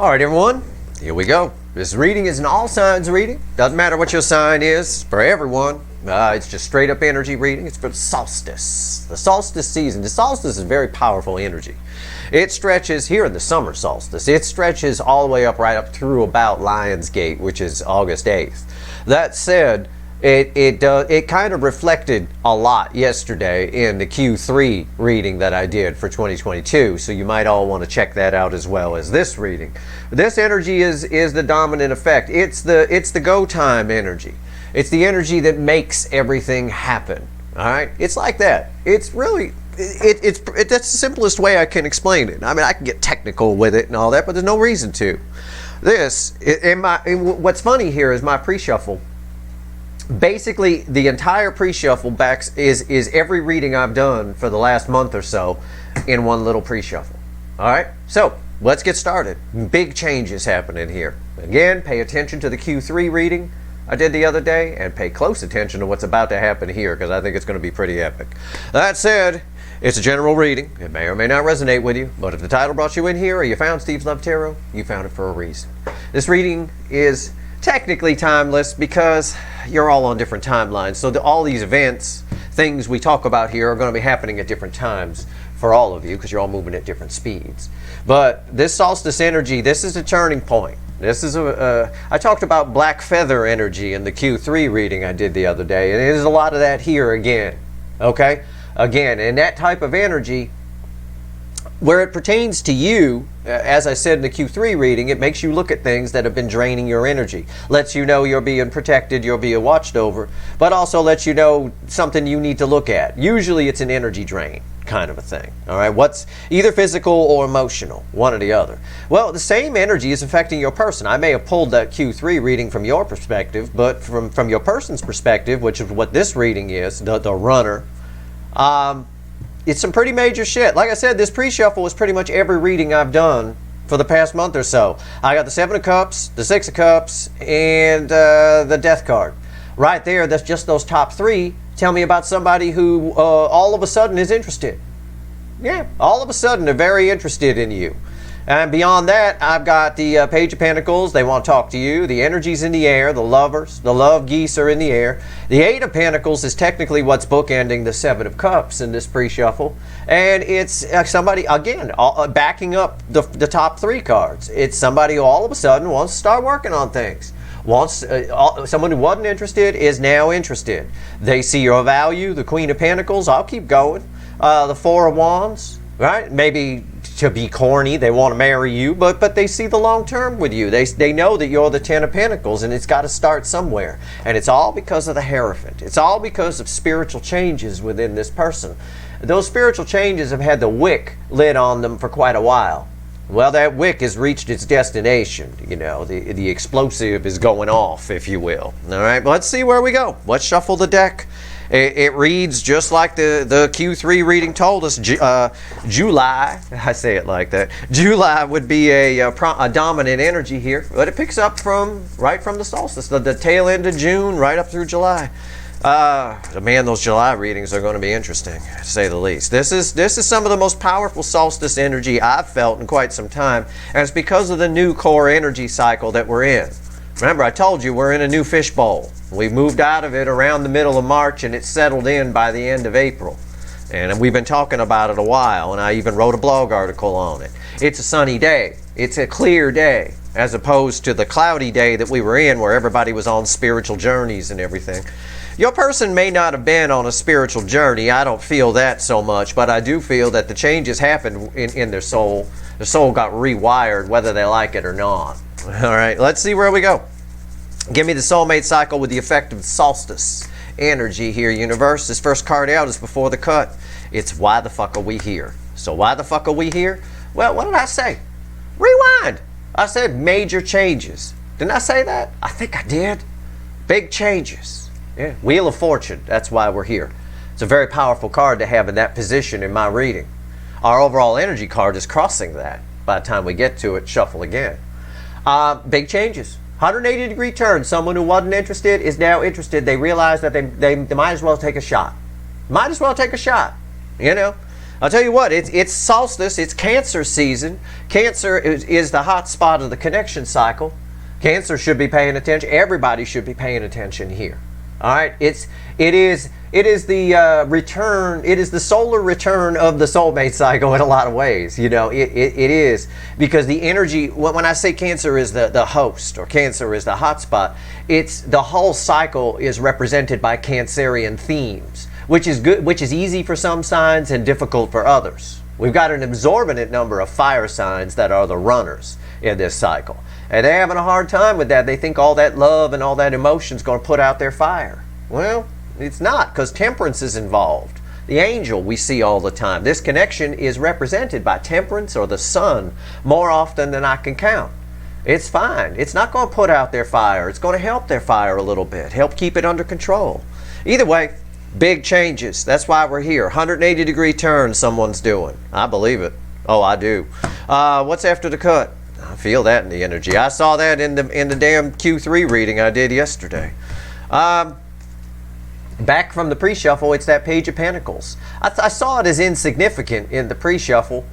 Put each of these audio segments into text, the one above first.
All right, everyone, here we go. This reading is an all signs reading. Doesn't matter what your sign is, for everyone. It's just straight up energy reading. It's for the solstice, the solstice season. The solstice is very powerful energy. It stretches here in the summer solstice. It stretches all the way up right up through about Lionsgate, which is August 8th. That said, it kind of reflected a lot yesterday in the Q3 reading that I did for 2022, so you might all want to check that out as well as this reading. This energy is the dominant effect. It's the go time energy. It's the energy that makes everything happen. All right, it's like that. It's really that's the simplest way I can explain it. I mean, I can get technical with it and all that, but there's no reason to. What's funny here is my pre-shuffle. Basically, the entire pre-shuffle backs is every reading I've done for the last month or so in one little pre-shuffle. All right, so let's get started. Big changes happening here. Again, pay attention to the Q3 reading I did the other day and pay close attention to what's about to happen here, because I think it's going to be pretty epic. That said, it's a general reading. It may or may not resonate with you, but if the title brought you in here or you found Steve's Love Tarot, you found it for a reason. This reading is technically timeless because you're all on different timelines. So all these events, things we talk about here are going to be happening at different times for all of you because you're all moving at different speeds. But this solstice energy, this is a turning point. This is I talked about black feather energy in the Q3 reading I did the other day, and there's a lot of that here again. Okay? Again, and that type of energy, where it pertains to you, as I said in the Q3 reading, it makes you look at things that have been draining your energy. Lets you know you're being protected, you're being watched over, but also lets you know something you need to look at. Usually it's an energy drain kind of a thing. All right, what's either physical or emotional, one or the other. Well, the same energy is affecting your person. I may have pulled that Q3 reading from your perspective, but from your person's perspective, which is what this reading is, the runner, it's some pretty major shit. Like I said, this pre-shuffle is pretty much every reading I've done for the past month or so. I got the Seven of Cups, the Six of Cups, and the Death card. Right there, that's just those top three. Tell me about somebody who all of a sudden is interested. Yeah, all of a sudden they're very interested in you. And beyond that, I've got the Page of Pentacles. They want to talk to you. The energy's in the air. The lovers, the love geese are in the air. The Eight of Pentacles is technically what's bookending the Seven of Cups in this pre-shuffle. And it's somebody, again, backing up the top three cards. It's somebody who all of a sudden wants to start working on things. Someone who wasn't interested is now interested. They see your value. The Queen of Pentacles, I'll keep going. The Four of Wands, right? Maybe to be corny, they want to marry you, but they see the long term with you. They know that you're the Ten of Pentacles, and it's got to start somewhere. And it's all because of the Hierophant. It's all because of spiritual changes within this person. Those spiritual changes have had the wick lit on them for quite a while. Well, that wick has reached its destination. You know, the explosive is going off, if you will. All right, let's see where we go. Let's shuffle the deck. It reads just like the Q3 reading told us. July, I say it like that. July would be a dominant energy here, but it picks up right from the solstice, the tail end of June, right up through July. Man, those July readings are going to be interesting, to say the least. This is some of the most powerful solstice energy I've felt in quite some time, and it's because of the new core energy cycle that we're in. Remember, I told you we're in a new fishbowl. We moved out of it around the middle of March, and it settled in by the end of April. And we've been talking about it a while, and I even wrote a blog article on it. It's a sunny day. It's a clear day, as opposed to the cloudy day that we were in, where everybody was on spiritual journeys and everything. Your person may not have been on a spiritual journey. I don't feel that so much, but I do feel that the changes happened in their soul. The soul got rewired, whether they like it or not. All right, let's see where we go. Give me the soulmate cycle with the effect of solstice energy here, universe. This first card out is before the cut. It's why the fuck are we here? So why the fuck are we here? Well, what did I say? Rewind. I said major changes. Didn't I say that? I think I did. Big changes. Yeah. Wheel of Fortune. That's why we're here. It's a very powerful card to have in that position in my reading. Our overall energy card is crossing that. By the time we get to it, shuffle again. Big changes. 180-degree turn. Someone who wasn't interested is now interested. They realize that they might as well take a shot. Might as well take a shot. You know, I'll tell you what, it's solstice, it's Cancer season. Cancer is the hot spot of the connection cycle. Cancer should be paying attention. Everybody should be paying attention here. All right, it is the return. It is the solar return of the soulmate cycle in a lot of ways. You know, it is, because the energy. When I say Cancer is the host, or Cancer is the hot spot, it's the whole cycle is represented by Cancerian themes, which is good, which is easy for some signs and difficult for others. We've got an exorbitant number of fire signs that are the runners in this cycle. And they're having a hard time with that. They think all that love and all that emotion is going to put out their fire. Well, it's not, because Temperance is involved. The angel we see all the time. This connection is represented by Temperance or the sun more often than I can count. It's fine. It's not going to put out their fire. It's going to help their fire a little bit. Help keep it under control. Either way, big changes. That's why we're here. 180-degree turn someone's doing. I believe it. Oh, I do. What's after the cut? I feel that in the energy. I saw that in the damn Q3 reading I did yesterday. Back from the pre-shuffle, it's that Page of Pentacles. I saw it as insignificant in the pre-shuffle.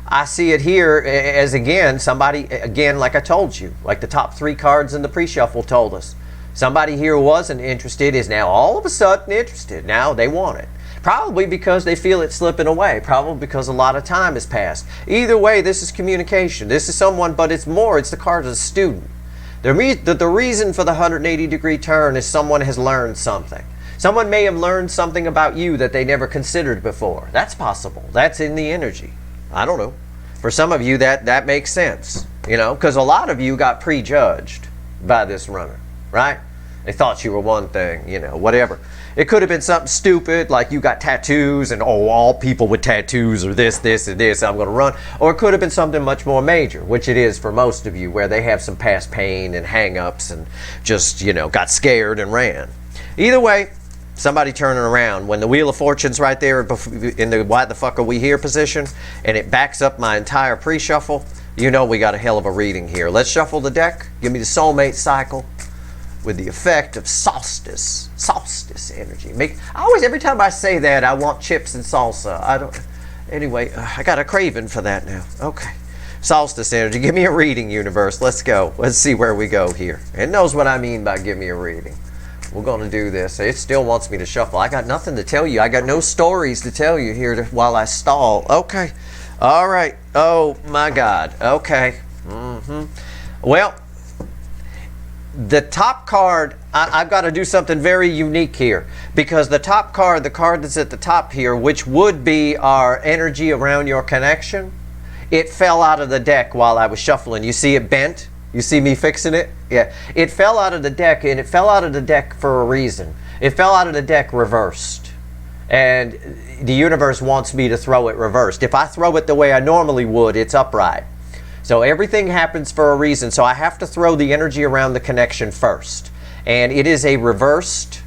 I see it here as, again, somebody, again, like I told you, like the top 3 cards in the pre-shuffle told us. Somebody here who wasn't interested is now all of a sudden interested. Now they want it. Probably because they feel it slipping away. Probably because a lot of time has passed. Either way, this is communication. This is someone, but it's the card of the student. The reason for the 180-degree turn is someone has learned something. Someone may have learned something about you that they never considered before. That's possible. That's in the energy. I don't know. For some of you, that makes sense. You know, because a lot of you got prejudged by this runner, right? They thought you were one thing, you know, whatever. It could have been something stupid, like you got tattoos and, oh, all people with tattoos are this, and this, I'm going to run. Or it could have been something much more major, which it is for most of you, where they have some past pain and hang-ups and just, you know, got scared and ran. Either way, somebody turning around. When the Wheel of Fortune's right there in the why the fuck are we here position, and it backs up my entire pre-shuffle, you know we got a hell of a reading here. Let's shuffle the deck. Give me the soulmate cycle with the effect of solstice energy. Every time I say that, I want chips and salsa. Anyway, I got a craving for that now. Okay. Solstice energy. Give me a reading, universe. Let's go. Let's see where we go here. It knows what I mean by give me a reading. We're going to do this. It still wants me to shuffle. I got nothing to tell you. I got no stories to tell you here while I stall. Okay. All right. Oh, my God. Okay. Well, the top card, I've got to do something very unique here, because the top card, the card that's at the top here, which would be our energy around your connection, it fell out of the deck while I was shuffling. You see it bent? You see me fixing it? Yeah. It fell out of the deck, and it fell out of the deck for a reason. It fell out of the deck reversed. And the universe wants me to throw it reversed. If I throw it the way I normally would, it's upright. So everything happens for a reason. So I have to throw the energy around the connection first. And it is a reversed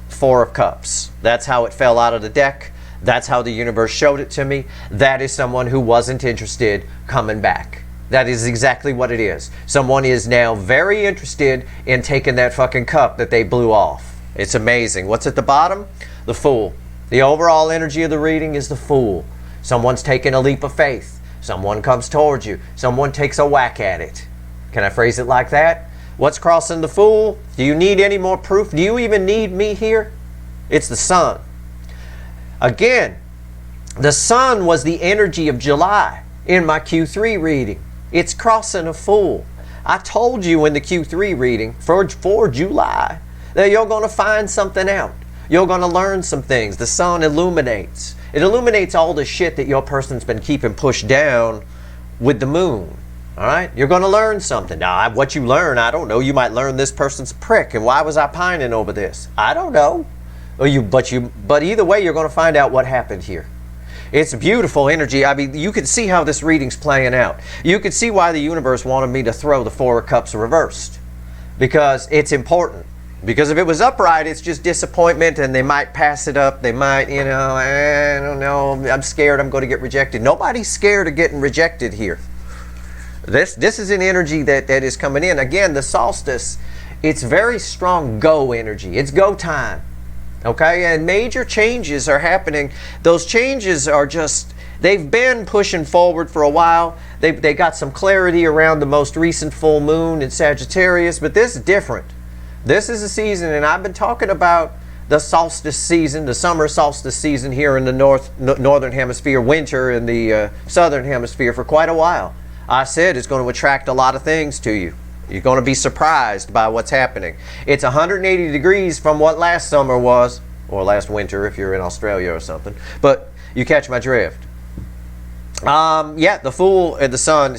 4 of Cups. That's how it fell out of the deck. That's how the universe showed it to me. That is someone who wasn't interested coming back. That is exactly what it is. Someone is now very interested in taking that fucking cup that they blew off. It's amazing. What's at the bottom? The Fool. The overall energy of the reading is the Fool. Someone's taking a leap of faith. Someone comes towards you. Someone takes a whack at it. Can I phrase it like that? What's crossing the Fool? Do you need any more proof? Do you even need me here? It's the Sun. Again, the Sun was the energy of July in my Q3 reading. It's crossing a Fool. I told you in the Q3 reading for July that you're going to find something out. You're going to learn some things. The Sun illuminates. It illuminates all the shit that your person's been keeping pushed down with the Moon. All right? You're going to learn something. Now, what you learn, I don't know. You might learn this person's a prick, and why was I pining over this? I don't know. But either way, you're going to find out what happened here. It's beautiful energy. I mean, you can see how this reading's playing out. You can see why the universe wanted me to throw the 4 of Cups reversed. Because it's important. Because if it was upright, it's just disappointment, and they might pass it up. They might, I don't know, I'm scared I'm going to get rejected. Nobody's scared of getting rejected here. This is an energy that is coming in. Again, the solstice, it's very strong go energy. It's go time. Okay, and major changes are happening. Those changes are just, they've been pushing forward for a while. They got some clarity around the most recent full moon in Sagittarius, but this is different. This is a season, and I've been talking about the solstice season, the summer solstice season here in the northern hemisphere, winter in the southern hemisphere for quite a while. I said it's going to attract a lot of things to you. You're going to be surprised by what's happening. It's 180 degrees from what last summer was, or last winter if you're in Australia or something. But you catch my drift. Yeah, the Fool and the Sun,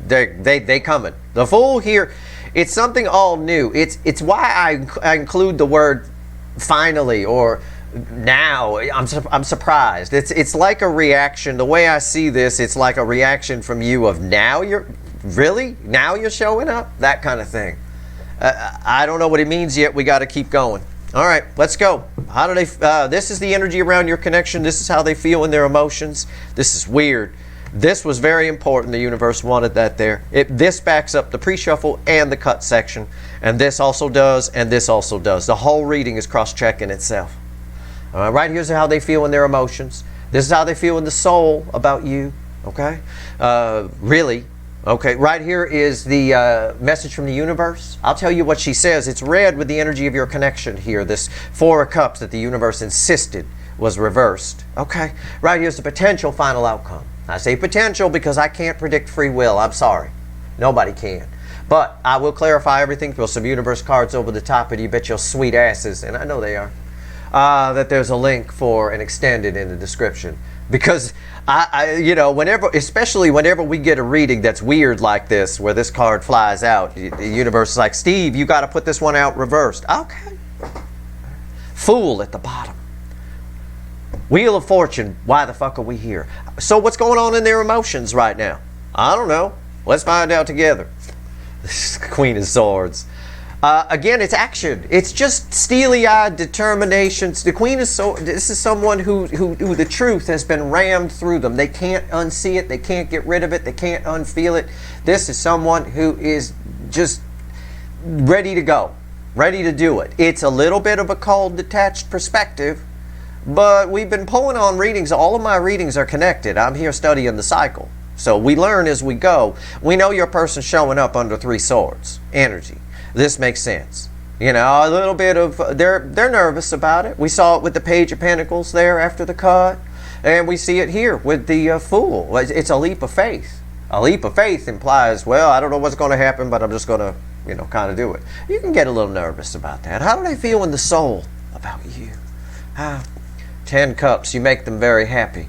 they coming. The Fool here, it's something all new. It's why I include the word finally or now. I'm surprised. It's like a reaction. The way I see this, it's like a reaction from you of now you're... Really? Now you're showing up? That kind of thing. I don't know what it means yet. We got to keep going. All right, let's go. How do they? This is the energy around your connection. This is how they feel in their emotions. This is weird. This was very important. The universe wanted that there. This backs up the pre-shuffle and the cut section. And this also does, and this also does. The whole reading is cross-checking itself. All right, right here's how they feel in their emotions. This is how they feel in the soul about you. Okay? Really. Okay, right here is the message from the universe. I'll tell you what she says. It's read with the energy of your connection here. This Four of Cups that the universe insisted was reversed. Okay, right here's the potential final outcome. I say potential because I can't predict free will. I'm sorry. Nobody can. But I will clarify everything. Throw some universe cards over the top of you bet your sweet asses, and I know they are, that there's a link for an extended in the description. Because you know, especially whenever we get a reading that's weird like this, where this card flies out, the universe is like, Steve, you got to put this one out reversed. Okay. Fool at the bottom. Wheel of Fortune. Why the fuck are we here? So what's going on in their emotions right now? I don't know. Let's find out together. Queen of Swords. Again, it's action. It's just steely-eyed determination. The Queen of Swords, this is someone who the truth has been rammed through them. They can't unsee it. They can't get rid of it. They can't unfeel it. This is someone who is just ready to go, ready to do it. It's a little bit of a cold, detached perspective, but we've been pulling on readings. All of my readings are connected. I'm here studying the cycle. So we learn as we go. We know your person's showing up under Three Swords energy. This makes sense. You know, a little bit of, they're nervous about it. We saw it with the Page of Pentacles there after the cut. And we see it here with the Fool. It's a leap of faith. A leap of faith implies, well, I don't know what's going to happen, but I'm just going to, you know, kind of do it. You can get a little nervous about that. How do they feel in the soul about you? 10 Cups, you make them very happy.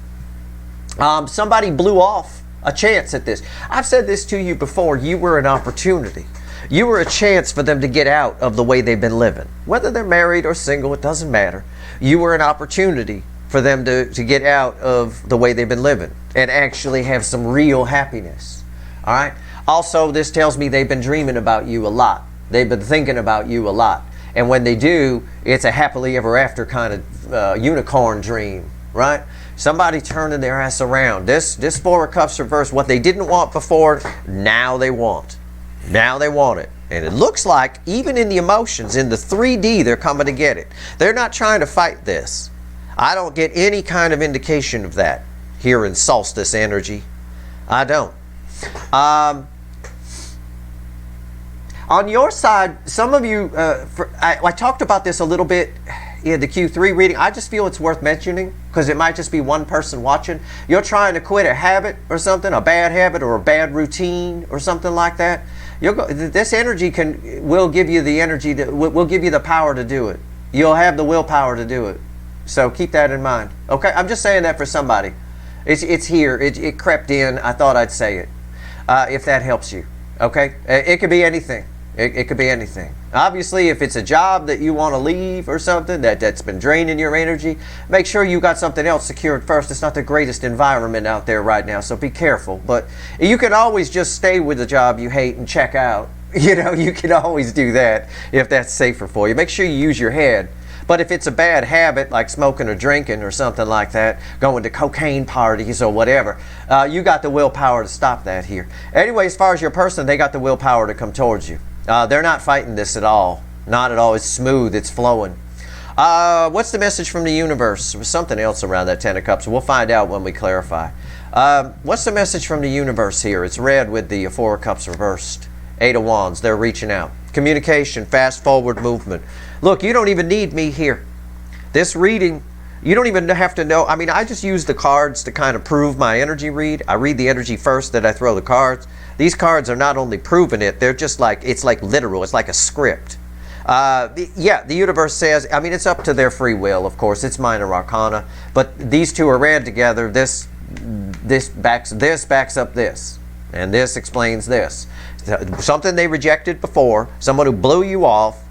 Somebody blew off a chance at this. I've said this to you before. You were an opportunity. You were a chance for them to get out of the way they've been living. Whether they're married or single, it doesn't matter. You were an opportunity for them to get out of the way they've been living and actually have some real happiness. All right? Also, this tells me they've been dreaming about you a lot. They've been thinking about you a lot. And when they do, it's a happily ever after kind of unicorn dream, right? Somebody turning their ass around. This Four of Cups reversed. What they didn't want before, now they want. Now they want it. And it looks like, even in the emotions, in the 3D, they're coming to get it. They're not trying to fight this. I don't get any kind of indication of that here in solstice energy. I don't. On your side, some of you, I talked about this a little bit in the Q3 reading. I just feel it's worth mentioning because it might just be one person watching. You're trying to quit a habit or something, a bad habit or a bad routine or something like that. This energy will give you the energy, will give you the power to do it. You'll have the willpower to do it. So keep that in mind. Okay, I'm just saying that for somebody. It's here. It crept in. I thought I'd say it. If that helps you. Okay, it could be anything. It could be anything. Obviously, if it's a job that you want to leave or something that's been draining your energy, make sure you got something else secured first. It's not the greatest environment out there right now, so be careful. But you can always just stay with the job you hate and check out. You know, you can always do that if that's safer for you. Make sure you use your head. But if it's a bad habit, like smoking or drinking or something like that, going to cocaine parties or whatever, you got the willpower to stop that here. Anyway, as far as your person, they got the willpower to come towards you. They're not fighting this at all. Not at all. It's smooth. It's flowing. What's the message from the universe? There was something else around that Ten of Cups. We'll find out when we clarify. What's the message from the universe here? It's red with the Four of Cups reversed. Eight of Wands, they're reaching out. Communication, fast forward movement. Look, you don't even need me here. This reading, you don't even have to know. I mean, I just use the cards to kind of prove my energy read. I read the energy first, then I throw the cards. These cards are not only proving it, they're just like, it's like literal. It's like a script. Yeah, the universe says, I mean, it's up to their free will, of course. It's minor arcana. But these two are read together. This backs up this. And this explains this. Something they rejected before, someone who blew you off,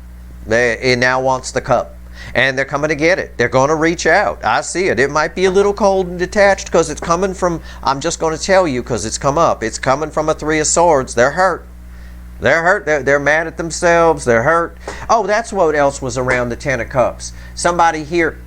it now wants the cup. And they're coming to get it. They're going to reach out. I see it. It might be a little cold and detached because it's coming from, I'm just going to tell you because it's come up. It's coming from a Three of Swords. They're hurt. They're hurt. They're mad at themselves. They're hurt. Oh, that's what else was around the Ten of Cups. Somebody here,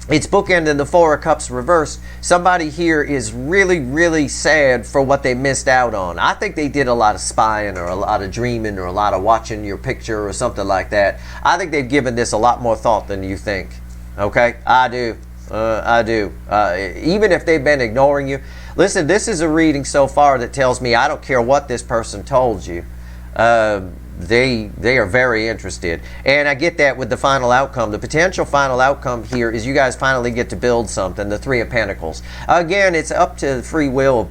it's bookending the Four of Cups reversed. Somebody here is really, really sad for what they missed out on. I think they did a lot of spying or a lot of dreaming or a lot of watching your picture or something like that. I think they've given this a lot more thought than you think. Okay? I do. I do. Even if they've been ignoring you. Listen, this is a reading so far that tells me I don't care what this person told you. They are very interested, and I get that with the final outcome. The potential final outcome here is you guys finally get to build something. The Three of Pentacles. Again, it's up to the free will of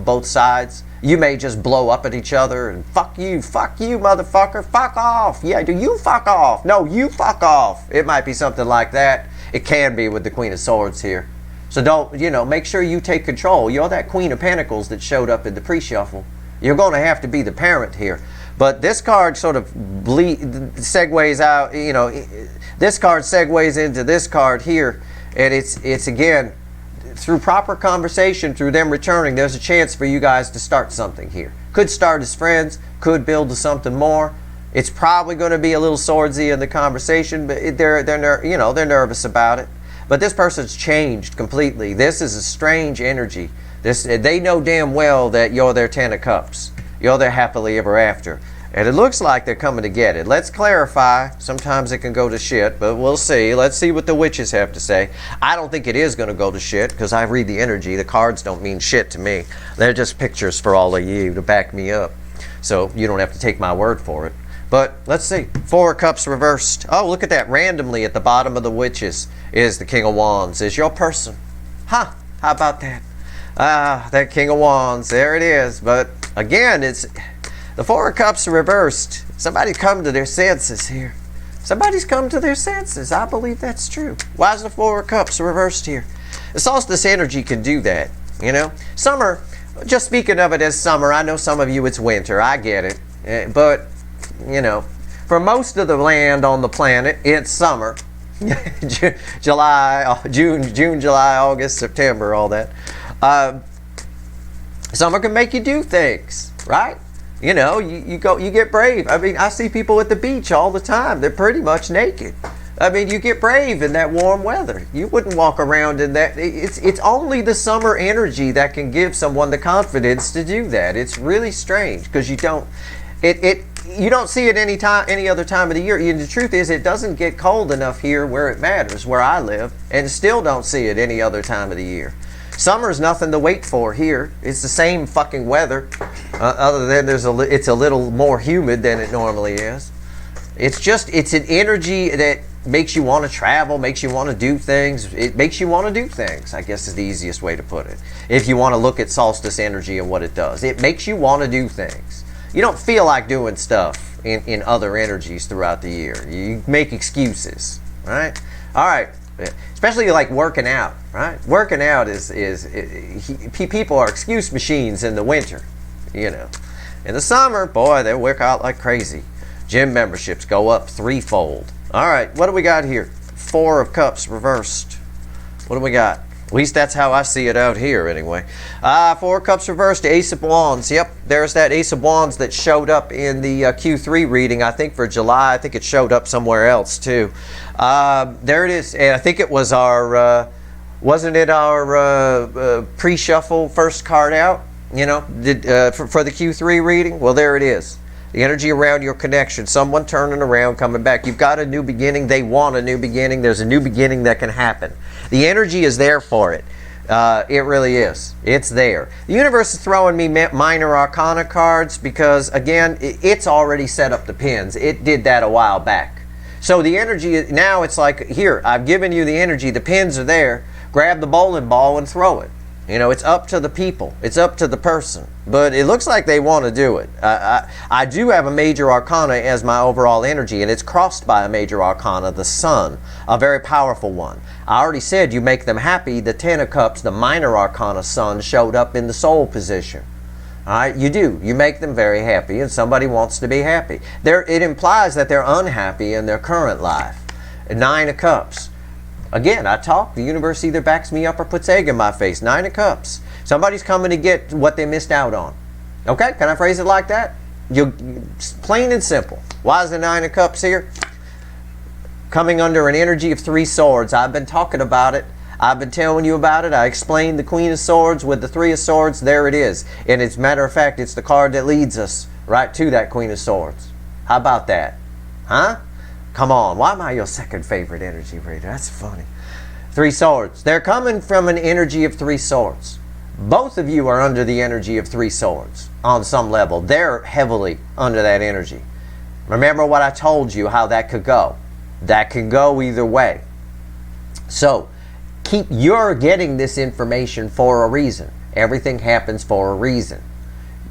both sides. You may just blow up at each other and fuck you, motherfucker, fuck off. Yeah, do you fuck off? No, you fuck off. It might be something like that. It can be with the Queen of Swords here. So don't, make sure you take control. You're that Queen of Pentacles that showed up in the pre-shuffle. You're going to have to be the parent here. But this card sort of segues out, this card segues into this card here. And it's again, through proper conversation, through them returning, there's a chance for you guys to start something here. Could start as friends, could build to something more. It's probably going to be a little swordsy in the conversation, but they're nervous about it. But this person's changed completely. This is a strange energy. They know damn well that you're their Ten of Cups. You're their happily ever after. And it looks like they're coming to get it. Let's clarify. Sometimes it can go to shit, but we'll see. Let's see what the witches have to say. I don't think it is going to go to shit because I read the energy. The cards don't mean shit to me. They're just pictures for all of you to back me up. So you don't have to take my word for it. But let's see. Four of Cups reversed. Oh, look at that. Randomly at the bottom of the witches is the King of Wands. Is your person. Huh. How about that? That King of Wands. There it is. But again, it's the Four of Cups reversed. Somebody's come to their senses here. Somebody's come to their senses. I believe that's true. Why is the Four of Cups reversed here? The solstice energy can do that. Summer, just speaking of it as summer, I know some of you it's winter. I get it. But, for most of the land on the planet, it's summer. June, July, August, September, all that. Summer can make you do things, right? You get brave. I mean, I see people at the beach all the time. They're pretty much naked. I mean, you get brave in that warm weather. You wouldn't walk around in that. It's only the summer energy that can give someone the confidence to do that. It's really strange because you don't see it any other time of the year. And the truth is, it doesn't get cold enough here where it matters, where I live, and still don't see it any other time of the year. Summer's nothing to wait for here. It's the same fucking weather, other than it's a little more humid than it normally is. It's an energy that makes you want to travel, makes you want to do things. It makes you want to do things, I guess is the easiest way to put it. If you want to look at solstice energy and what it does. It makes you want to do things. You don't feel like doing stuff in other energies throughout the year. You make excuses, right? All right. Especially like working out, right? Working out people are excuse machines in the winter, In the summer, boy, they work out like crazy. Gym memberships go up threefold. All right, what do we got here? Four of Cups reversed. What do we got? At least that's how I see it out here anyway. Four of Cups reversed, Ace of Wands. Yep, there's that Ace of Wands that showed up in the Q3 reading, I think for July. I think it showed up somewhere else too. There it is. And I think it was wasn't it our pre-shuffle first card out? For the Q3 reading? Well, there it is. The energy around your connection. Someone turning around, coming back. You've got a new beginning. They want a new beginning. There's a new beginning that can happen. The energy is there for it. It really is. It's there. The universe is throwing me minor arcana cards because, again, it's already set up the pins. It did that a while back. So the energy, now it's like, here, I've given you the energy. The pins are there. Grab the bowling ball and throw it. You know, it's up to the people. It's up to the person. But it looks like they want to do it. I do have a major arcana as my overall energy, and it's crossed by a major arcana, the sun, a very powerful one. I already said you make them happy. The Ten of Cups, the minor arcana sun, showed up in the soul position. All right, you do. You make them very happy, and somebody wants to be happy. It implies that they're unhappy in their current life. Nine of Cups. Again, I talk, the universe either backs me up or puts egg in my face. Nine of Cups. Somebody's coming to get what they missed out on. Okay, can I phrase it like that? Plain and simple. Why is the Nine of Cups here? Coming under an energy of Three Swords. I've been talking about it. I've been telling you about it. I explained the Queen of Swords with the Three of Swords. There it is. And as a matter of fact, it's the card that leads us right to that Queen of Swords. How about that? Huh? Come on, why am I your second favorite energy reader? That's funny. Three Swords. They're coming from an energy of Three Swords. Both of you are under the energy of Three Swords on some level. They're heavily under that energy. Remember what I told you, how that could go. That can go either way. So, you're getting this information for a reason. Everything happens for a reason.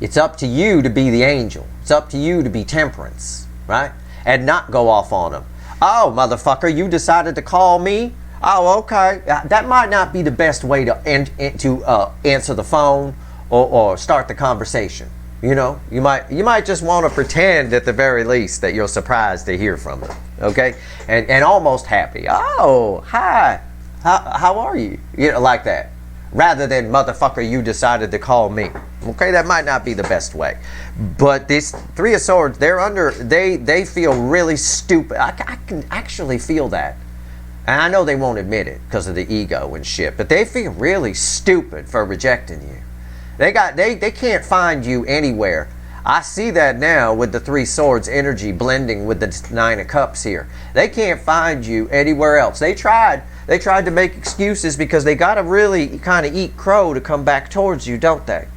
It's up to you to be the angel. It's up to you to be temperance, right? And not go off on them. Oh, motherfucker, you decided to call me? Oh, okay. That might not be the best way to answer the phone or start the conversation. You know, you might just want to pretend at the very least that you're surprised to hear from them. Okay? And almost happy. Oh, hi. How are you? You know, like that. Rather than, motherfucker, you decided to call me. Okay, that might not be the best way. But this Three of Swords, they feel really stupid. I can actually feel that. And I know they won't admit it because of the ego and shit, but they feel really stupid for rejecting you. They can't find you anywhere. I see that now with the Three Swords energy blending with the Nine of Cups here. They can't find you anywhere else. They tried to make excuses because they got to really kind of eat crow to come back towards you, don't they?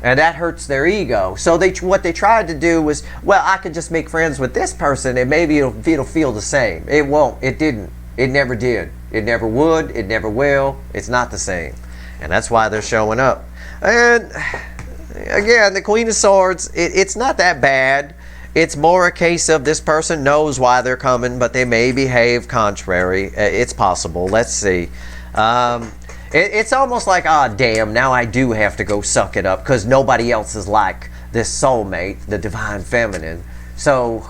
And that hurts their ego. So what they tried to do was, well, I could just make friends with this person and maybe it'll feel the same. It won't. It didn't. It never did. It never would. It never will. It's not the same. And that's why they're showing up. And again, the Queen of Swords, it's not that bad. It's more a case of this person knows why they're coming, but they may behave contrary. It's possible. Let's see. It's almost like, damn, now I do have to go suck it up because nobody else is like this soulmate, the divine feminine. So,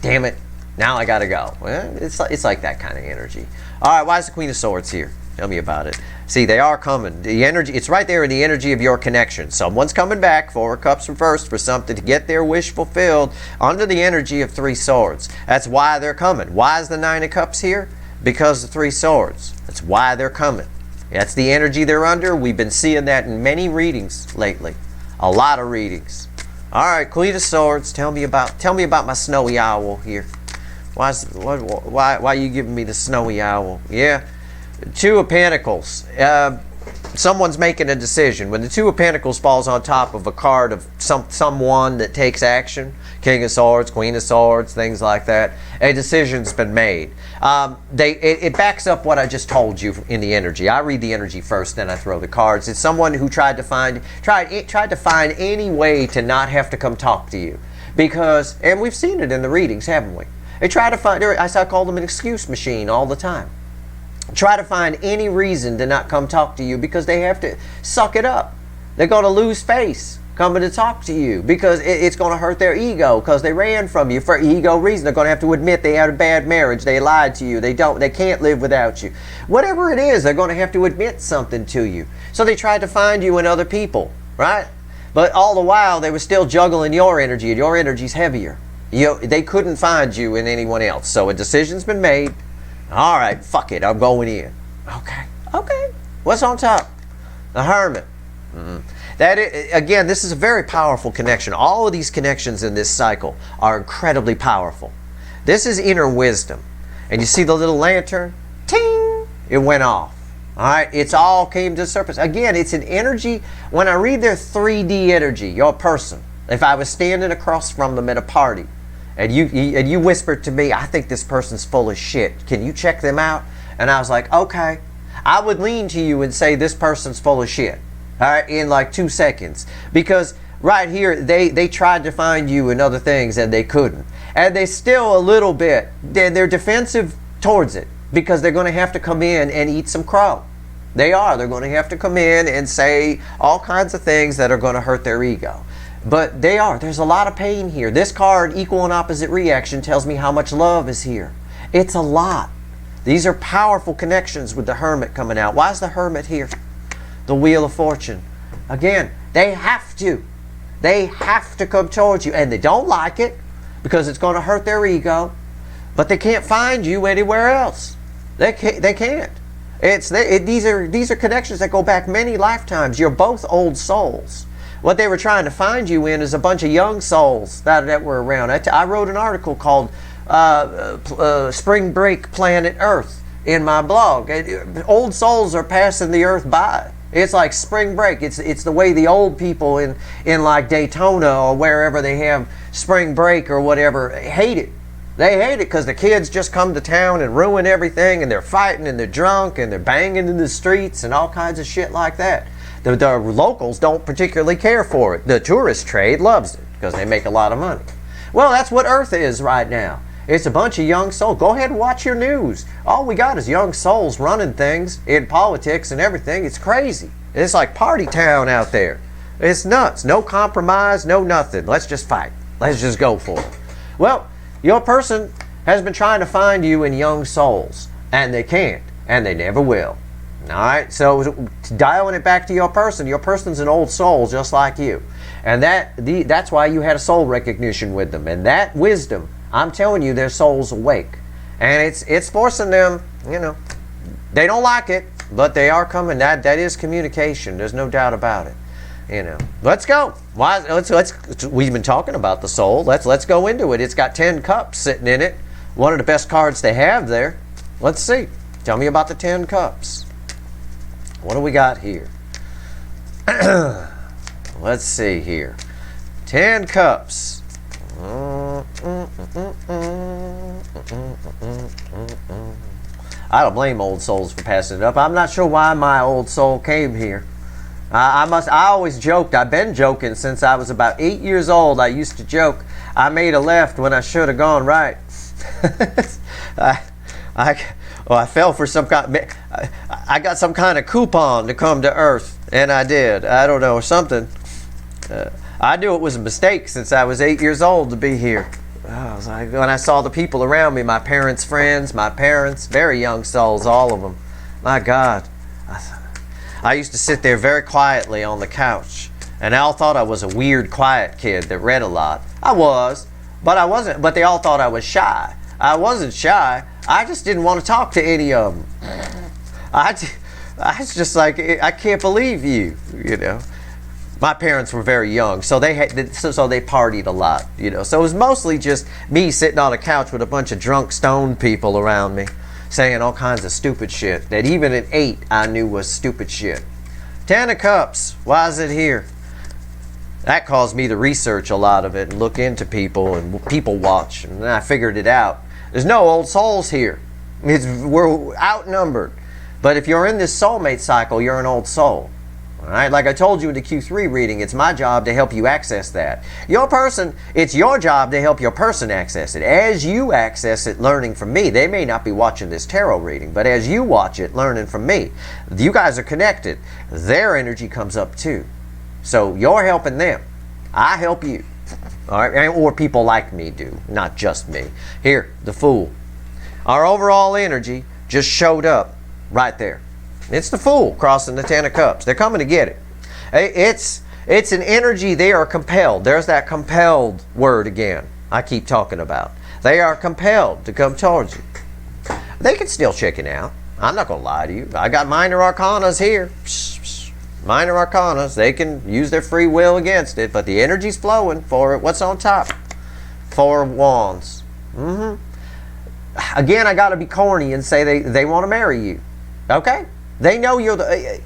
damn it, now I gotta go. Well, it's like that kind of energy. All right, why is the Queen of Swords here? Tell me about it. See, they are coming. The energy, it's right there in the energy of your connection. Someone's coming back, Four of Cups reversed, for something to get their wish fulfilled under the energy of Three Swords. That's why they're coming. Why is the Nine of Cups here? Because of Three Swords. That's why they're coming. That's the energy they're under. We've been seeing that in many readings lately. A lot of readings. All right, Queen of Swords, tell me about my snowy owl here. Why are you giving me the snowy owl? Yeah. Two of Pentacles. Someone's making a decision. When the Two of Pentacles falls on top of a card of someone that takes action, King of Swords, Queen of Swords, things like that, a decision's been made. It backs up what I just told you in the energy. I read the energy first, then I throw the cards. It's someone who tried to find any way to not have to come talk to you, because, and we've seen it in the readings, haven't we? They try to find. I call them an excuse machine all the time. Try to find any reason to not come talk to you because they have to suck it up. They're going to lose face coming to talk to you because it's going to hurt their ego because they ran from you for ego reasons. They're going to have to admit they had a bad marriage. They lied to you. They can't live without you. Whatever it is, they're going to have to admit something to you. So they tried to find you in other people, right? But all the while, they were still juggling your energy, and your energy's heavier. They couldn't find you in anyone else. So a decision's been made. All right, fuck it, I'm going in. Okay. What's on top? The Hermit. Again, this is a very powerful connection. All of these connections in this cycle are incredibly powerful. This is inner wisdom. And you see the little lantern? Ting! It went off. All right, it's all came to the surface. Again, it's an energy. When I read their 3D energy, your person, if I was standing across from them at a party, and you whispered to me, I think this person's full of shit. Can you check them out? And I was like, okay. I would lean to you and say this person's full of shit. All right, in like 2 seconds. Because right here, they tried to find you in other things and they couldn't. And they still a little bit, they're defensive towards it. Because they're going to have to come in and eat some crow. They're going to have to come in and say all kinds of things that are going to hurt their ego. But there's a lot of pain here. This card, equal and opposite reaction, tells me how much love is here. It's a lot. These are powerful connections with the Hermit coming out. Why is the Hermit here? The Wheel of Fortune. Again, they have to. They have to come towards you. And they don't like it because it's going to hurt their ego. But they can't find you anywhere else. They can't. These are connections that go back many lifetimes. You're both old souls. What they were trying to find you in is a bunch of young souls that were around. I wrote an article called Spring Break Planet Earth in my blog. Old souls are passing the Earth by. It's like spring break. It's the way the old people in like Daytona or wherever they have spring break or whatever hate it. They hate it because the kids just come to town and ruin everything, and they're fighting and they're drunk and they're banging in the streets and all kinds of shit like that. The locals don't particularly care for it. The tourist trade loves it because they make a lot of money. Well, that's what Earth is right now. It's a bunch of young souls. Go ahead and watch your news. All we got is young souls running things in politics and everything. It's crazy. It's like party town out there. It's nuts. No compromise, no nothing. Let's just fight. Let's just go for it. Well, your person has been trying to find you in young souls, and they can't, and they never will. All right, so dialing it back to your person's an old soul just like you. And that's why you had a soul recognition with them. And that wisdom, I'm telling you, their soul's awake. And it's forcing them, they don't like it, but they are coming. That is communication. There's no doubt about it. Let's go. We've been talking about the soul. Let's go into it. It's got 10 cups sitting in it. One of the best cards they have there. Let's see. Tell me about the 10 cups. What do we got here? Let's see here. 10 cups. I don't blame old souls for passing it up. I'm not sure why my old soul came here. I always joked. I've been joking since I was about 8 years old. I used to joke I made a left when I should have gone right. I fell for some kind. I got some kind of coupon to come to Earth, and I did. I don't know, or something. I knew it was a mistake since I was 8 years old to be here. I was like, when I saw the people around me, my parents' friends, very young souls, all of them. My God. I used to sit there very quietly on the couch, and they all thought I was a weird, quiet kid that read a lot. I was, but I wasn't. But they all thought I was shy. I wasn't shy. I just didn't want to talk to any of them. I was just like, I can't believe you. My parents were very young, so they partied a lot. So it was mostly just me sitting on a couch with a bunch of drunk, stoned people around me, saying all kinds of stupid shit that even at 8 I knew was stupid shit. 10 of Cups. Why is it here? That caused me to research a lot of it and look into people and people watch, and then I figured it out. There's no old souls here. We're outnumbered. But if you're in this soulmate cycle, you're an old soul. All right? Like I told you in the Q3 reading, it's my job to help you access that. It's your job to help your person access it. As you access it, learning from me, they may not be watching this tarot reading, but as you watch it, learning from me, you guys are connected. Their energy comes up too. So you're helping them. I help you. All right? Or people like me do, not just me. Here, the Fool. Our overall energy just showed up right there. It's the Fool crossing the 10 of Cups. They're coming to get it. It's an energy. They are compelled. There's that compelled word again I keep talking about. They are compelled to come towards you. They can still check it out. I'm not going to lie to you. I got minor arcanas here. Minor arcanas, they can use their free will against it, but the energy's flowing for it. What's on top? Four of Wands. Again, I got to be corny and say they want to marry you. Okay? They know you're the...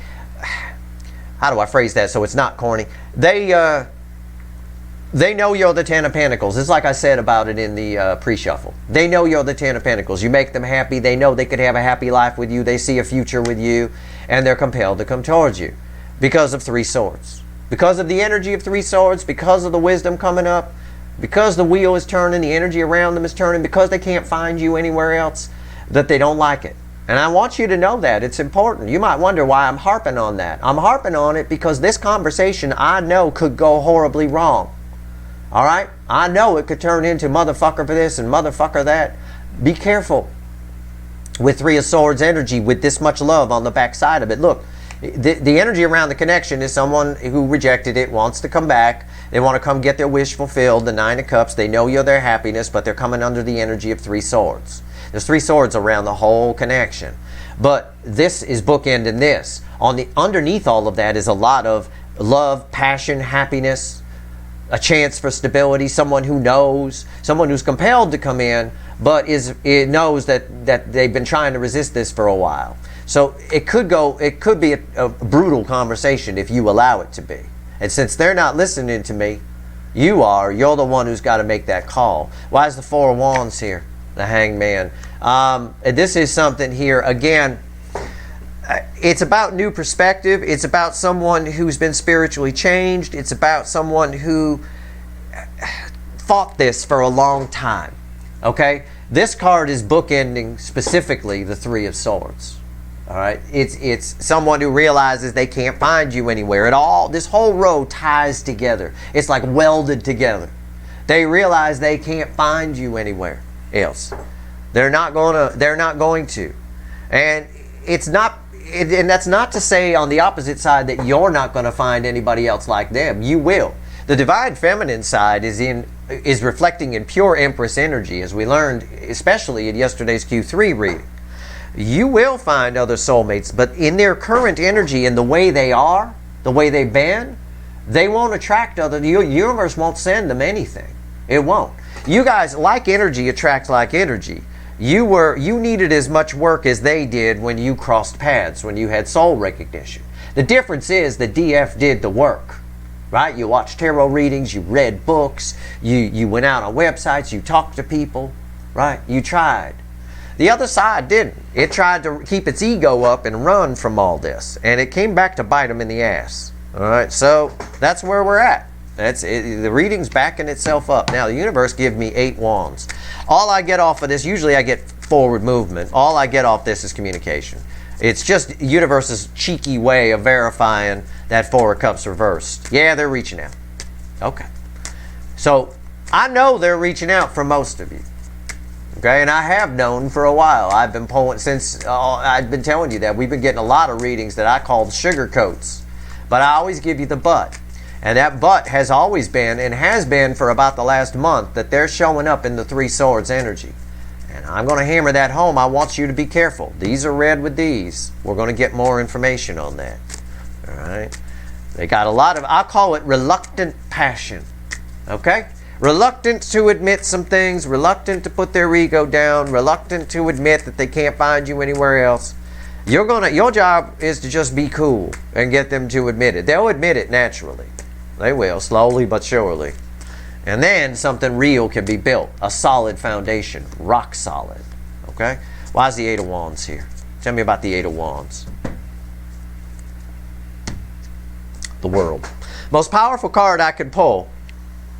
how do I phrase that so it's not corny? They know you're the Ten of Pentacles. It's like I said about it in the pre-shuffle. They know you're the Ten of Pentacles. You make them happy. They know they could have a happy life with you. They see a future with you. And they're compelled to come towards you. Because of Three Swords. Because of the energy of Three Swords. Because of the wisdom coming up. Because the wheel is turning. The energy around them is turning. Because they can't find you anywhere else. That they don't like it. And I want you to know that. It's important. You might wonder why I'm harping on that. I'm harping on it because this conversation I know could go horribly wrong. Alright? I know it could turn into motherfucker for this and motherfucker that. Be careful with Three of Swords energy with this much love on the backside of it. Look, the energy around the connection is someone who rejected it, wants to come back. They want to come get their wish fulfilled, the Nine of Cups. They know you're their happiness, but they're coming under the energy of Three Swords. There's Three Swords around the whole connection. But this is bookending this. Underneath all of that is a lot of love, passion, happiness, a chance for stability, someone who knows, someone who's compelled to come in, but knows that they've been trying to resist this for a while. So it could be a brutal conversation if you allow it to be. And since they're not listening to me, you're the one who's got to make that call. Why is the Four of Wands here? The Hangman. This is something here, again, it's about new perspective. It's about someone who's been spiritually changed. It's about someone who fought this for a long time. Okay? This card is bookending specifically the Three of Swords. All right? It's someone who realizes they can't find you anywhere at all. This whole row ties together. It's like welded together. They realize they can't find you anywhere else. They're not going to. And it's not, and that's not to say on the opposite side that you're not going to find anybody else like them. You will. The divine feminine side is reflecting in pure Empress energy, as we learned especially in yesterday's Q3 reading. You will find other soulmates, but in their current energy and the way they are, the way they've been, they won't attract the universe won't send them anything. It won't. You guys, like energy attracts like energy. You needed as much work as they did when you crossed paths, when you had soul recognition. The difference is the DF did the work, right? You watched tarot readings, you read books, you went out on websites, you talked to people, right? You tried. The other side didn't. It tried to keep its ego up and run from all this, and it came back to bite them in the ass. All right, so that's where we're at. That's it. The reading's backing itself up. Now, the universe give me 8 wands. All I get off of this, usually I get forward movement. All I get off this is communication. It's just universe's cheeky way of verifying that 4 of Cups reversed. Yeah, they're reaching out. Okay. So, I know they're reaching out for most of you. Okay, and I have known for a while. I've been pulling since I've been telling you that. We've been getting a lot of readings that I call sugar coats. But I always give you the but. And that but has always been, and has been for about the last month, that they're showing up in the Three Swords energy. And I'm going to hammer that home. I want you to be careful. These are red with these. We're going to get more information on that. All right? They got a lot of, I call it reluctant passion. Okay? Reluctant to admit some things, reluctant to put their ego down, reluctant to admit that they can't find you anywhere else. Your job is to just be cool and get them to admit it. They'll admit it naturally. They will, slowly but surely. And then something real can be built. A solid foundation. Rock solid. Okay? Why is the 8 of Wands here? Tell me about the 8 of Wands. The World. Most powerful card I could pull.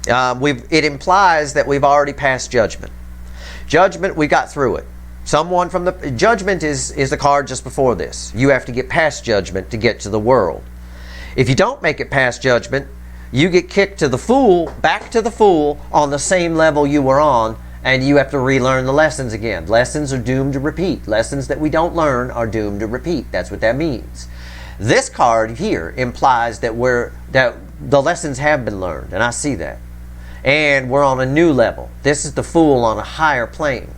It implies that we've already passed judgment. Judgment, we got through it. Someone from the... Judgment is the card just before this. You have to get past judgment to get to the World. If you don't make it past judgment, you get kicked to the Fool, back to the Fool, on the same level you were on, and you have to relearn the lessons again. Lessons are doomed to repeat. Lessons that we don't learn are doomed to repeat. That's what that means. This card here implies that the lessons have been learned, and I see that. And we're on a new level. This is the Fool on a higher plane.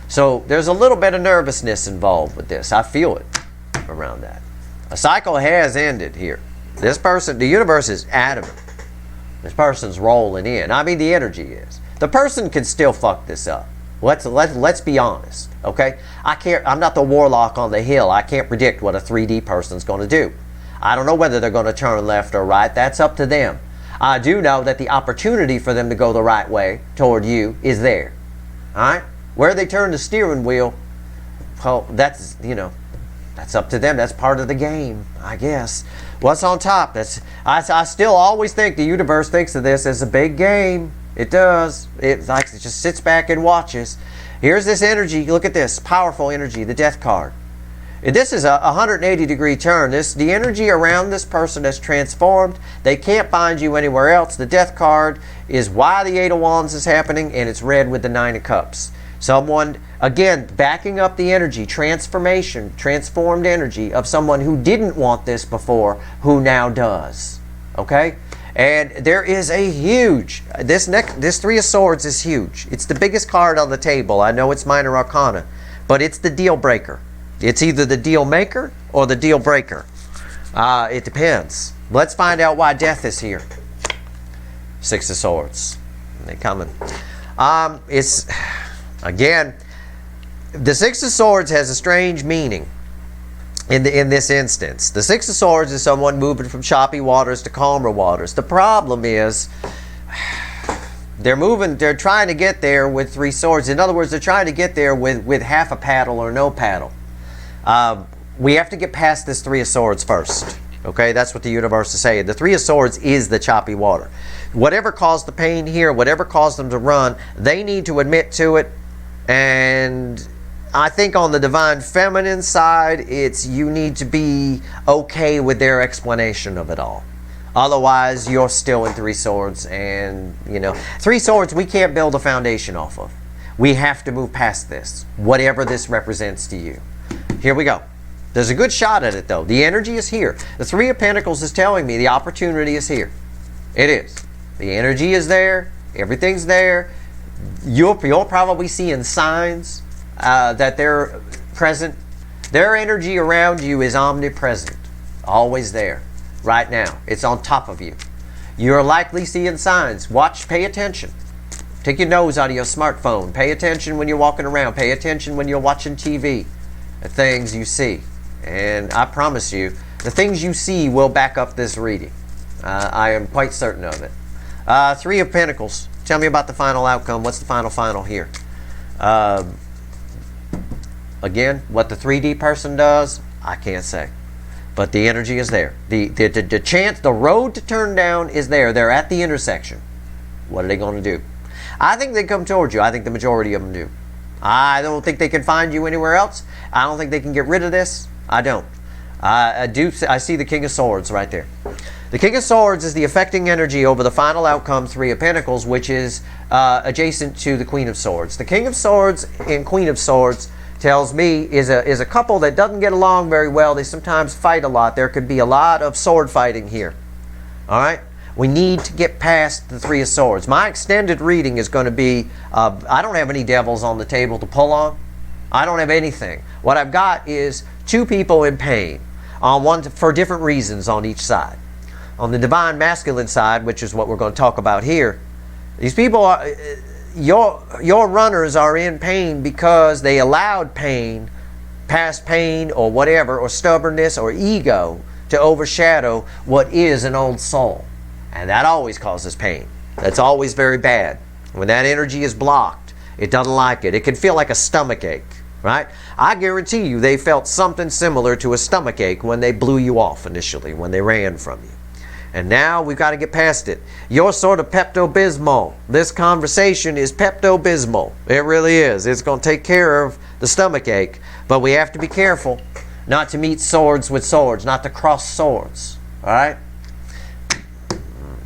So there's a little bit of nervousness involved with this. I feel it around that. A cycle has ended here. This person, the universe is adamant. This person's rolling in. I mean, the energy is. The person can still fuck this up. Let's be honest, okay? I'm not the warlock on the hill. I can't predict what a 3D person's going to do. I don't know whether they're going to turn left or right. That's up to them. I do know that the opportunity for them to go the right way toward you is there. All right? Where they turn the steering wheel, well, that's, that's up to them. That's part of the game, I guess. What's on top? I still always think the universe thinks of this as a big game. It does. It just sits back and watches. Here's this energy. Look at this powerful energy, the Death card. This is a 180-degree turn. The energy around this person has transformed. They can't find you anywhere else. The Death card is why the Eight of Wands is happening, and it's red with the Nine of Cups. Someone, again, backing up the energy, transformation, transformed energy of someone who didn't want this before, who now does. Okay? And there is a huge, this Three of Swords is huge. It's the biggest card on the table. I know it's minor arcana, but it's the deal breaker. It's either the deal maker or the deal breaker. It depends. Let's find out why Death is here. Six of Swords. They're coming. Again, the Six of Swords has a strange meaning in this instance. The Six of Swords is someone moving from choppy waters to calmer waters. The problem is they're trying to get there with three swords. In other words, they're trying to get there with half a paddle or no paddle. We have to get past this Three of Swords first. Okay, that's what the universe is saying. The Three of Swords is the choppy water. Whatever caused the pain here, whatever caused them to run, they need to admit to it. And I think on the divine feminine side, it's you need to be okay with their explanation of it all. Otherwise, you're still in Three Swords, and Three Swords we can't build a foundation off of. We have to move past this, whatever this represents to you. Here we go. There's a good shot at it though. The energy is here. The Three of Pentacles is telling me the opportunity is here. It is. The energy is there. Everything's there. You're probably seeing signs that they're present. Their energy around you is omnipresent, always there, right now. It's on top of you. You're likely seeing signs. Watch, pay attention. Take your nose out of your smartphone. Pay attention when you're walking around. Pay attention when you're watching TV. The things you see. And I promise you, the things you see will back up this reading. I am quite certain of it. Three of Pentacles. Tell me about the final outcome. What's the final here? Again, what the 3D person does, I can't say. But the energy is there. The chance, the road to turn down is there. They're at the intersection. What are they going to do? I think they come towards you. I think the majority of them do. I don't think they can find you anywhere else. I don't think they can get rid of this. I don't. I see the King of Swords right there. The King of Swords is the affecting energy over the final outcome, Three of Pentacles, which is adjacent to the Queen of Swords. The King of Swords and Queen of Swords tells me is a couple that doesn't get along very well. They sometimes fight a lot. There could be a lot of sword fighting here. All right? We need to get past the Three of Swords. My extended reading is going to be, I don't have any devils on the table to pull on. I don't have anything. What I've got is two people in pain for different reasons on each side. On the divine masculine side, which is what we're going to talk about here, these people are, your runners are in pain because they allowed pain, past pain or whatever, or stubbornness or ego to overshadow what is an old soul. And that always causes pain. That's always very bad. When that energy is blocked, it doesn't like it. It can feel like a stomach ache, right? I guarantee you they felt something similar to a stomach ache when they blew you off initially, when they ran from you. And now we've got to get past it. You're sort of Pepto-Bismol. This conversation is Pepto-Bismol. It really is. It's going to take care of the stomach ache. But we have to be careful not to meet swords with swords, not to cross swords. All right?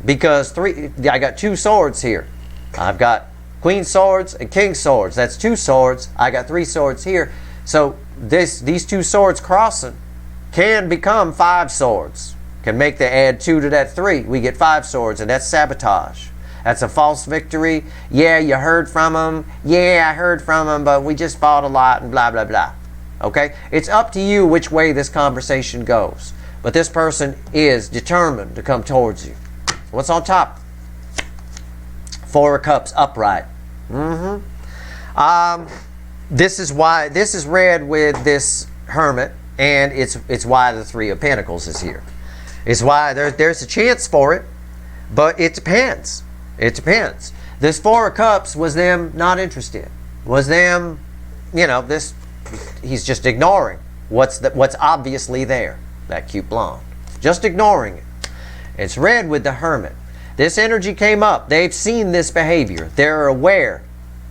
Because I got two swords here. I've got Queen Swords and King Swords. That's two swords. I got three swords here. So these two swords crossing can become five swords. Can make the add two to that three. We get five swords, and that's sabotage. That's a false victory. Yeah, you heard from them. Yeah, I heard from them, but we just fought a lot and blah, blah, blah. Okay? It's up to you which way this conversation goes. but this person is determined to come towards you. What's on top? Four of Cups upright. This is why this is read with this Hermit, and it's why the Three of Pentacles is here. It's why there's a chance for it, but it depends. It depends. This Four of Cups was them not interested. Was them, this. He's just ignoring what's obviously there. That cute blonde, just ignoring it. It's read with the Hermit. This energy came up. They've seen this behavior. They're aware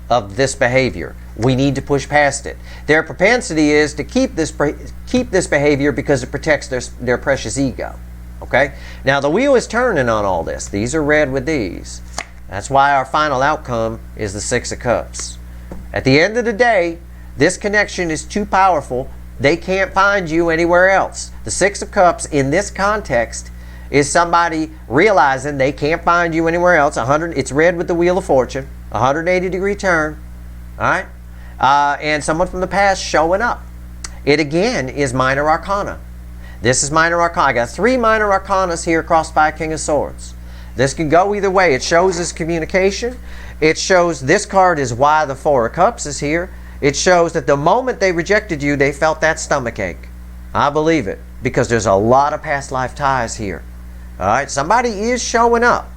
of this behavior. We need to push past it. Their propensity is to keep this behavior because it protects their precious ego. Okay? Now the wheel is turning on all this. These are read with these. That's why our final outcome is the Six of Cups. At the end of the day, this connection is too powerful. They can't find you anywhere else. The Six of Cups in this context is somebody realizing they can't find you anywhere else. It's read with the Wheel of Fortune, 180-degree turn, all right? And someone from the past showing up. It again is Minor Arcana. This is Minor Arcana. I got 3 Minor Arcanas here crossed by King of Swords. This can go either way. It shows us communication. It shows this card is why the Four of Cups is here. It shows that the moment they rejected you, they felt that stomach ache. I believe it, because there's a lot of past life ties here. All right, somebody is showing up.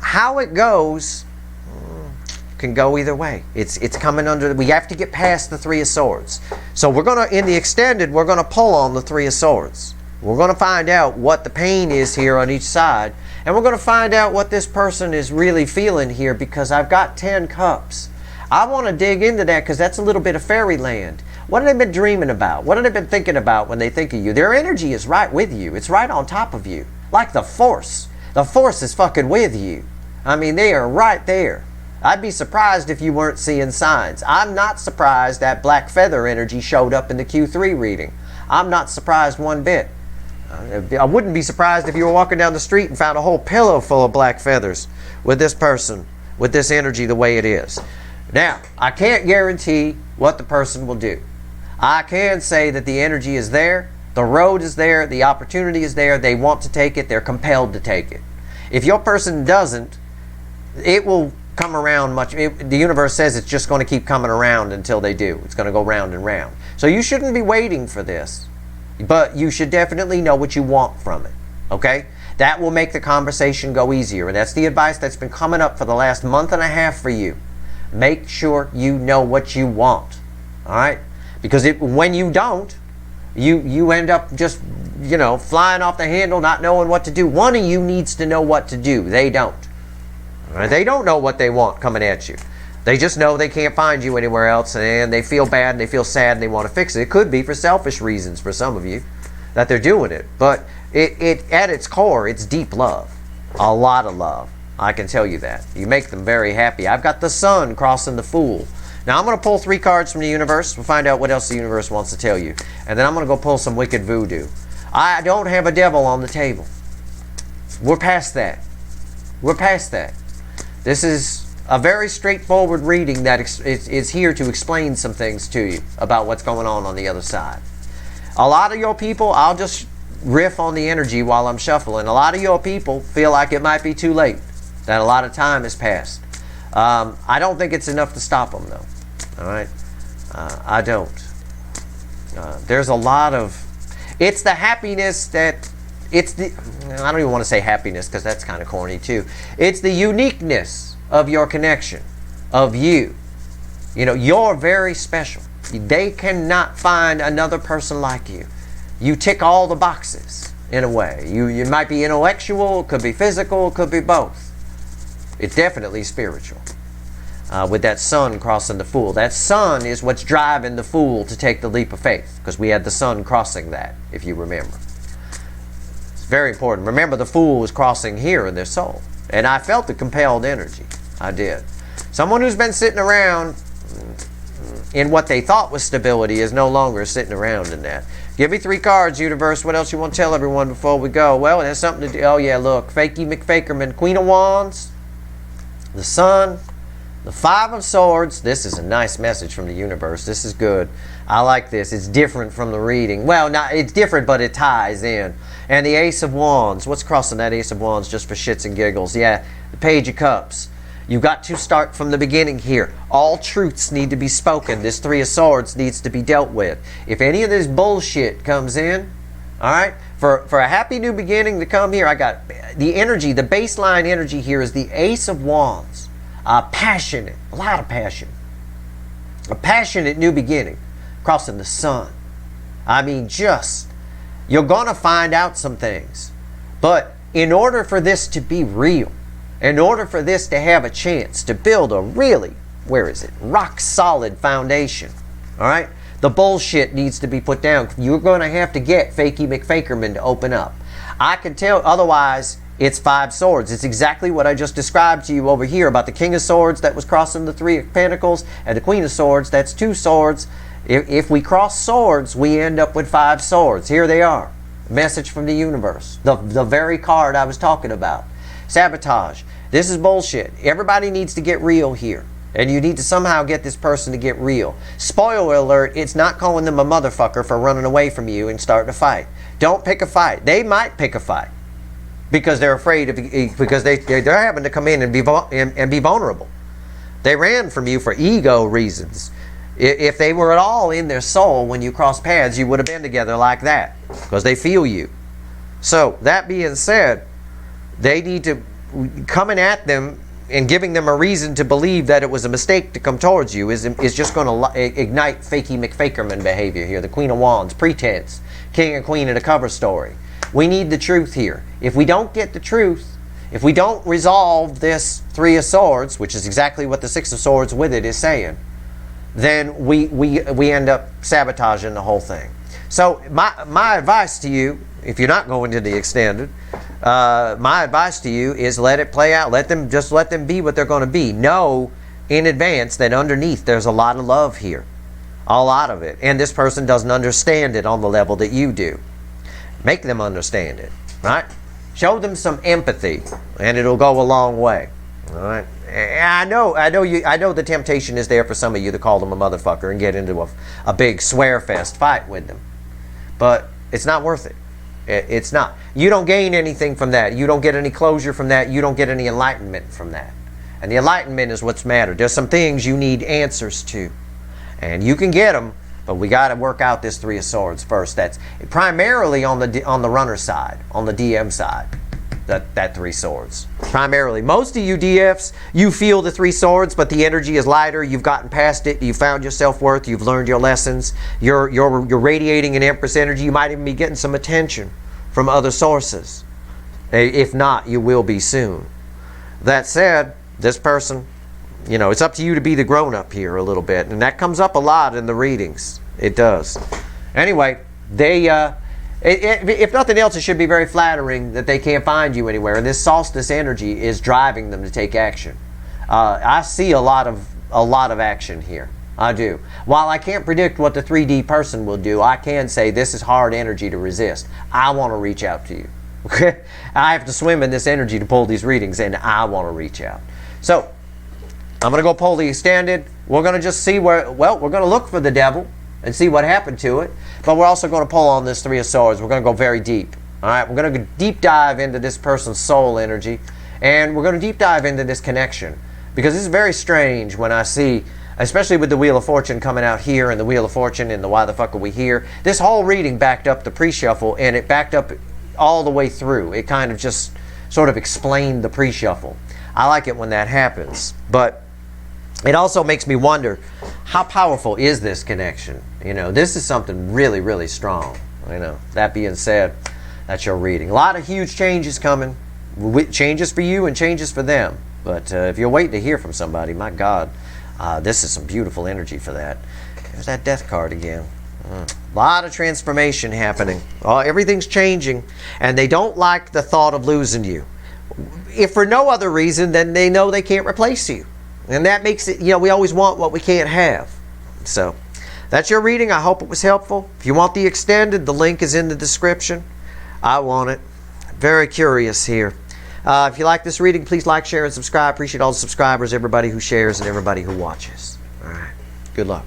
How it goes can go either way. It's coming under. We have to get past the Three of Swords. So we're gonna, in the extended, we're gonna pull on the Three of Swords. We're gonna find out what the pain is here on each side, and we're gonna find out what this person is really feeling here, because I've got 10 Cups. I want to dig into that because that's a little bit of fairyland. What have they been dreaming about? What have they been thinking about when they think of you? Their energy is right with you. It's right on top of you. Like the Force. The Force is fucking with you. I mean, they are right there. I'd be surprised if you weren't seeing signs. I'm not surprised that black feather energy showed up in the Q3 reading. I'm not surprised one bit. I wouldn't be surprised if you were walking down the street and found a whole pillow full of black feathers with this person, with this energy the way it is. Now, I can't guarantee what the person will do. I can say that the energy is there, the road is there, the opportunity is there, they want to take it, they're compelled to take it. If your person doesn't, it will come around much. The universe says it's just going to keep coming around until they do. It's going to go round and round. So you shouldn't be waiting for this, but you should definitely know what you want from it, okay? That will make the conversation go easier, and that's the advice that's been coming up for the last month and a half for you. Make sure you know what you want, all right? Because when you don't, you end up just, flying off the handle, not knowing what to do. One of you needs to know what to do. They don't. All right? They don't know what they want coming at you. They just know they can't find you anywhere else, and they feel bad, and they feel sad, and they want to fix it. It could be for selfish reasons for some of you that they're doing it. But it at its core, it's deep love. A lot of love. I can tell you that. You make them very happy. I've got the Sun crossing the Fool. Now I'm going to pull 3 cards from the universe. We'll find out what else the universe wants to tell you. And then I'm going to go pull some wicked voodoo. I don't have a devil on the table. We're past that. We're past that. This is a very straightforward reading that is here to explain some things to you about what's going on the other side. A lot of your people, I'll just riff on the energy while I'm shuffling. A lot of your people feel like it might be too late, that a lot of time has passed. I don't think it's enough to stop them, though. All right? I don't. There's a lot of... It's the happiness that... I don't even want to say happiness because that's kind of corny, too. It's the uniqueness of your connection, of you. You're very special. They cannot find another person like you. You tick all the boxes, in a way. You might be intellectual, could be physical, could be both. It's definitely spiritual. With that Sun crossing the Fool. That Sun is what's driving the Fool to take the leap of faith, because we had the Sun crossing that, if you remember. It's very important. Remember, the Fool was crossing here in their soul. And I felt the compelled energy. I did. Someone who's been sitting around in what they thought was stability is no longer sitting around in that. Give me 3 cards, universe. What else you want to tell everyone before we go? Well, it has something to do. Oh, yeah, look. Fakey McFakerman. Queen of Wands. The Sun. The Five of Swords. This is a nice message from the universe. This is good. I like this. It's different from the reading. Well, not it's different, but it ties in. And the Ace of Wands. What's crossing that Ace of Wands just for shits and giggles? Yeah, the Page of Cups. You've got to start from the beginning here. All truths need to be spoken. This Three of Swords needs to be dealt with. If any of this bullshit comes in, all right, for a happy new beginning to come here, I got the energy, the baseline energy here is the Ace of Wands. Passionate, a lot of passion. A passionate new beginning, crossing the sun. I mean, you're going to find out some things. But in order for this to be real, in order for this to have a chance to build a really, rock solid foundation, all right, the bullshit needs to be put down. You're going to have to get Fakey McFakerman to open up. I can tell, otherwise, it's Five Swords. It's exactly what I just described to you over here about the King of Swords that was crossing the Three of Pentacles and the Queen of Swords. That's two swords. If we cross swords, we end up with Five Swords. Here they are. Message from the universe. The very card I was talking about. Sabotage. This is bullshit. Everybody needs to get real here. And you need to somehow get this person to get real. Spoiler alert, it's not calling them a motherfucker for running away from you and starting a fight. Don't pick a fight. They might pick a fight because they're afraid of, because they're having to come in and be vulnerable. They ran from you for ego reasons. If they were at all in their soul when you cross paths, you would have been together like that because they feel you. So that being said, they need to, coming at them and giving them a reason to believe that it was a mistake to come towards you is just going to ignite Fakey McFakerman behavior here. The Queen of Wands, Pretense, King and Queen in a cover story. We need the truth here. If we don't get the truth, if we don't resolve this Three of Swords, which is exactly what the Six of Swords with it is saying, then we end up sabotaging the whole thing. So my advice to you, if you're not going to the extended, my advice to you is let it play out. Let them be what they're going to be. Know in advance that underneath there's a lot of love here. A lot of it. And this person doesn't understand it on the level that you do. Make them understand it. Right? Show them some empathy and it'll go a long way. All right? I know the temptation is there for some of you to call them a motherfucker and get into a big swear fest fight with them. But it's not worth it. It's not. You don't gain anything from that. You don't get any closure from that. You don't get any enlightenment from that. And the enlightenment is what's mattered. There's some things you need answers to. And you can get them, but we got to work out this Three of Swords first. That's primarily on the runner side, on the DM side. That Three Swords. Primarily. Most of you DFs, you feel the Three Swords, but the energy is lighter. You've gotten past it. You've found your self-worth. You've learned your lessons. You're radiating an Empress energy. You might even be getting some attention from other sources. If not, you will be soon. That said, this person, you know, it's up to you to be the grown-up here a little bit. And that comes up a lot in the readings. It does. Anyway, if nothing else, it should be very flattering that they can't find you anywhere. And this solstice energy is driving them to take action. I see a lot of action here. I do. While I can't predict what the 3D person will do, I can say this is hard energy to resist. I want to reach out to you. Okay? I have to swim in this energy to pull these readings, and I want to reach out. So, I'm going to go pull the extended. We're going to just see we're going to look for the devil and see what happened to it. But we're also going to pull on this Three of Swords. We're going to go very deep. All right? We're going to deep dive into this person's soul energy. And we're going to deep dive into this connection. Because it's very strange when I see, especially with the Wheel of Fortune coming out here and the Wheel of Fortune and the Why the Fuck Are We Here. This whole reading backed up the pre-shuffle, and it backed up all the way through. It kind of just sort of explained the pre-shuffle. I like it when that happens. But it also makes me wonder, how powerful is this connection? You know, this is something really, really strong. You know, that being said, that's your reading. A lot of huge changes coming. Changes for you and changes for them. But if you're waiting to hear from somebody, my God, this is some beautiful energy for that. There's that death card again. A lot of transformation happening. Everything's changing. And they don't like the thought of losing you. If for no other reason, then they know they can't replace you. And that makes it, you know, we always want what we can't have. So, that's your reading. I hope it was helpful. If you want the extended, the link is in the description. I want it. Very curious here. If you like this reading, please like, share, and subscribe. Appreciate all the subscribers, everybody who shares, and everybody who watches. All right. Good luck.